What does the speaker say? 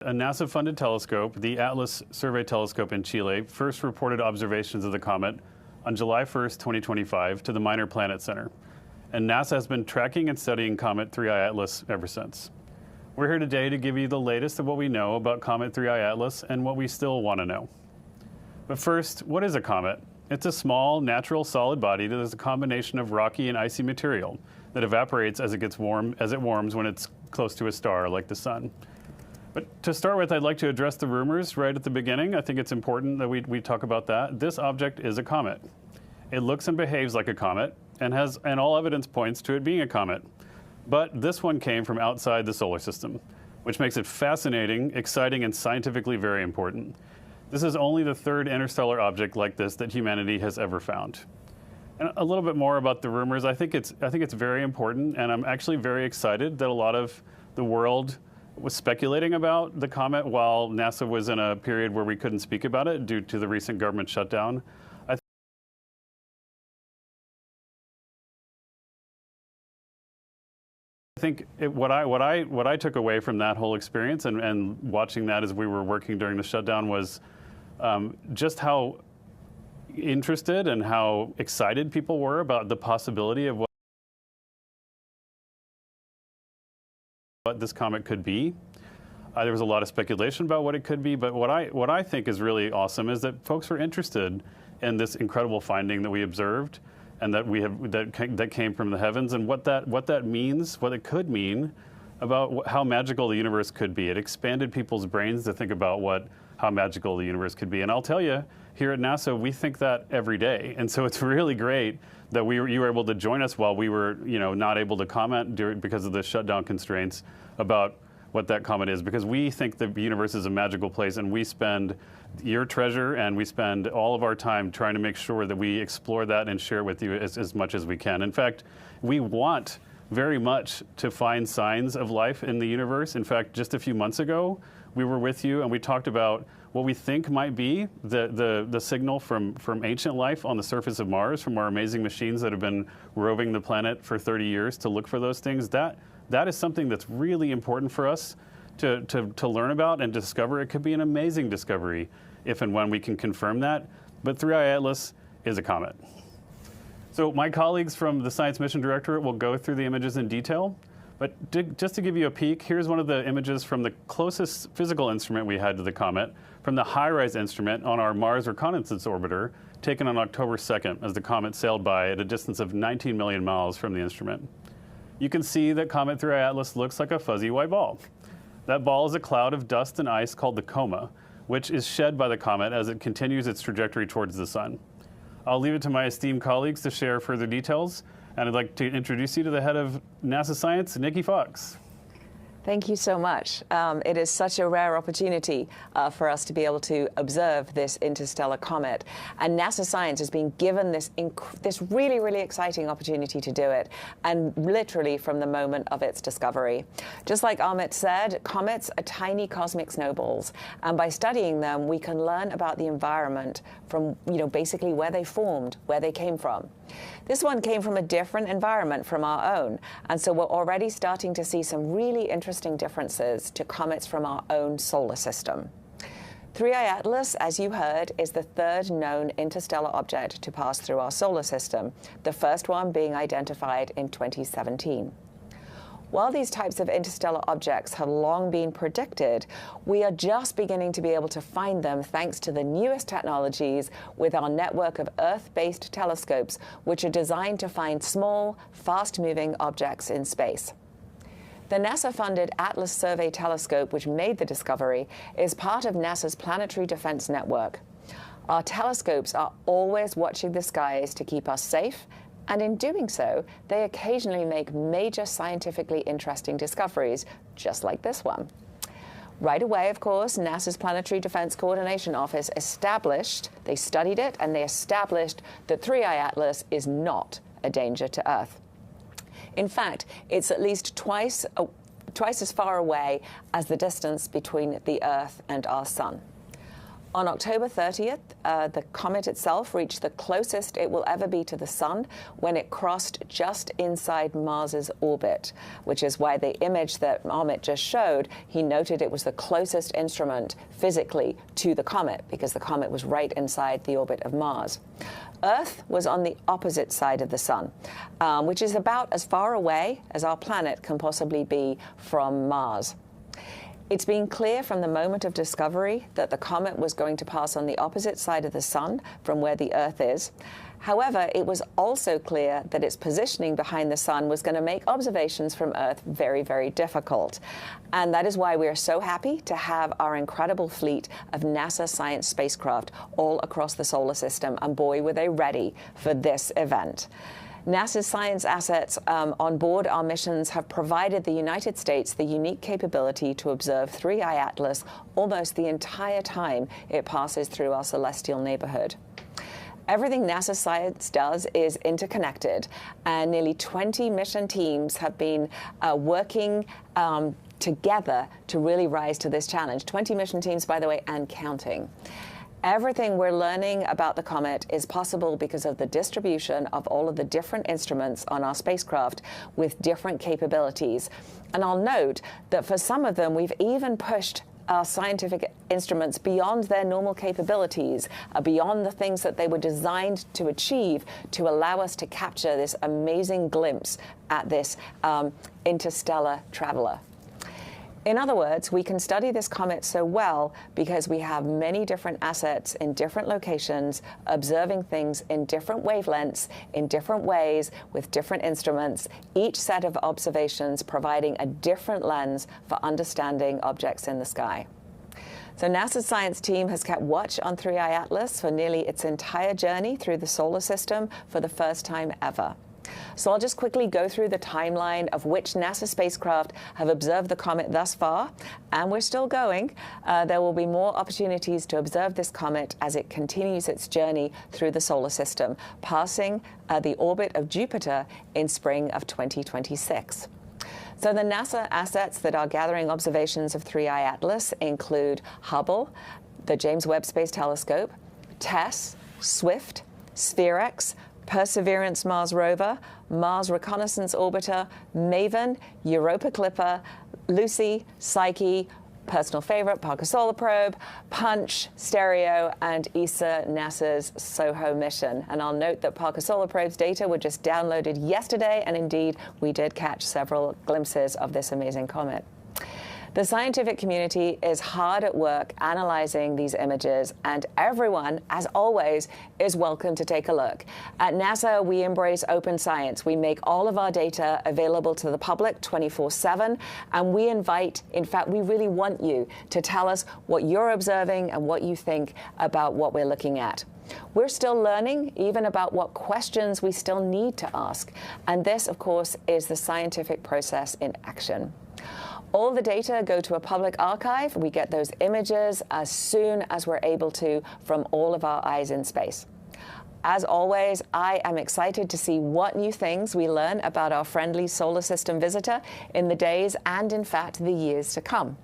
A NASA-funded telescope, the Atlas Survey Telescope in Chile, first reported observations of the comet on July 1st, 2025 to the Minor Planet Center. And NASA has been tracking and studying Comet 3I Atlas ever since. We're here today to give you the latest of what we know about Comet 3I Atlas and what we still want to know. But first, what is a comet? It's a small, natural, solid body that is a combination of rocky and icy material that evaporates as it warms when it's close to a star like the sun. But to start with, I'd like to address the rumors right at the beginning. I think it's important that we talk about that. This object is a comet. It looks and behaves like a comet and all evidence points to it being a comet. But this one came from outside the solar system, which makes it fascinating, exciting, and scientifically very important. This is only the third interstellar object like this that humanity has ever found. And a little bit more about the rumors. I think it's very important, and I'm actually very excited that a lot of the world was speculating about the comet while NASA was in a period where we couldn't speak about it due to the recent government shutdown. I think what I took away from that whole experience and watching that as we were working during the shutdown was just how interested and how excited people were about the possibility of what this comet could be. There was a lot of speculation about what it could be, but what I think is really awesome is that folks were interested in this incredible finding that we observed and that came from the heavens, and what that means, what it could mean about how magical the universe could be. It expanded people's brains to think about how magical the universe could be. And I'll tell you, here at NASA, we think that every day. And so it's really great that you were able to join us while we were not able to comment because of the shutdown constraints about what that comet is, because we think the universe is a magical place, and we spend your treasure and we spend all of our time trying to make sure that we explore that and share it with you as much as we can. In fact, we want very much to find signs of life in the universe. In fact, just a few months ago, we were with you and we talked about what we think might be the signal from ancient life on the surface of Mars from our amazing machines that have been roving the planet for 30 years to look for those things. That is something that's really important for us to learn about and discover. It could be an amazing discovery if and when we can confirm that. But 3I Atlas is a comet. So my colleagues from the Science Mission Directorate will go through the images in detail. But just to give you a peek, here's one of the images from the closest physical instrument we had to the comet, from the HiRISE instrument on our Mars Reconnaissance Orbiter, taken on October 2nd as the comet sailed by at a distance of 19 million miles from the instrument. You can see that Comet 3I Atlas looks like a fuzzy white ball. That ball is a cloud of dust and ice called the coma, which is shed by the comet as it continues its trajectory towards the sun. I'll leave it to my esteemed colleagues to share further details, and I'd like to introduce you to the head of NASA Science, Nikki Fox. Thank you so much. It is such a rare opportunity for us to be able to observe this interstellar comet. And NASA Science has been given this really, really exciting opportunity to do it, and literally from the moment of its discovery. Just like Amit said, comets are tiny cosmic snowballs. And by studying them, we can learn about the environment from, basically where they formed, where they came from. This one came from a different environment from our own, and so we're already starting to see some really interesting differences to comets from our own solar system. 3I Atlas, as you heard, is the third known interstellar object to pass through our solar system, the first one being identified in 2017. While these types of interstellar objects have long been predicted, we are just beginning to be able to find them thanks to the newest technologies with our network of Earth-based telescopes, which are designed to find small, fast-moving objects in space. The NASA-funded Atlas Survey Telescope, which made the discovery, is part of NASA's Planetary Defense Network. Our telescopes are always watching the skies to keep us safe, and in doing so, they occasionally make major scientifically interesting discoveries, just like this one. Right away, of course, NASA's Planetary Defense Coordination Office they studied it, and they established that 3I Atlas is not a danger to Earth. In fact, it's at least twice as far away as the distance between the Earth and our Sun. On October 30th, the comet itself reached the closest it will ever be to the Sun when it crossed just inside Mars's orbit, which is why the image that Amit just showed, he noted it was the closest instrument physically to the comet, because the comet was right inside the orbit of Mars. Earth was on the opposite side of the Sun, which is about as far away as our planet can possibly be from Mars. It's been clear from the moment of discovery that the comet was going to pass on the opposite side of the Sun from where the Earth is. However, it was also clear that its positioning behind the Sun was going to make observations from Earth very, very difficult. And that is why we are so happy to have our incredible fleet of NASA science spacecraft all across the solar system. And boy, were they ready for this event. NASA's science assets on board our missions have provided the United States the unique capability to observe 3I Atlas almost the entire time it passes through our celestial neighborhood. Everything NASA science does is interconnected, and nearly 20 mission teams have been working together to really rise to this challenge. 20 mission teams, by the way, and counting. Everything we're learning about the comet is possible because of the distribution of all of the different instruments on our spacecraft with different capabilities. And I'll note that for some of them, we've even pushed our scientific instruments beyond their normal capabilities, beyond the things that they were designed to achieve, to allow us to capture this amazing glimpse at this interstellar traveler. In other words, we can study this comet so well because we have many different assets in different locations, observing things in different wavelengths, in different ways, with different instruments, each set of observations providing a different lens for understanding objects in the sky. So NASA's science team has kept watch on 3I Atlas for nearly its entire journey through the solar system for the first time ever. So I'll just quickly go through the timeline of which NASA spacecraft have observed the comet thus far, and we're still going. There will be more opportunities to observe this comet as it continues its journey through the solar system, passing the orbit of Jupiter in spring of 2026. So the NASA assets that are gathering observations of 3I Atlas include Hubble, the James Webb Space Telescope, TESS, SWIFT, SphereX, Perseverance Mars Rover, Mars Reconnaissance Orbiter, MAVEN, Europa Clipper, Lucy, Psyche, personal favorite, Parker Solar Probe, Punch, Stereo, and ESA, NASA's SOHO mission. And I'll note that Parker Solar Probe's data were just downloaded yesterday, and indeed, we did catch several glimpses of this amazing comet. The scientific community is hard at work analyzing these images, and everyone, as always, is welcome to take a look. At NASA, we embrace open science. We make all of our data available to the public 24/7, and we invite, in fact, we really want you to tell us what you're observing and what you think about what we're looking at. We're still learning even about what questions we still need to ask, and this, of course, is the scientific process in action. All the data go to a public archive. We get those images as soon as we're able to from all of our eyes in space. As always, I am excited to see what new things we learn about our friendly solar system visitor in the days and, in fact, the years to come.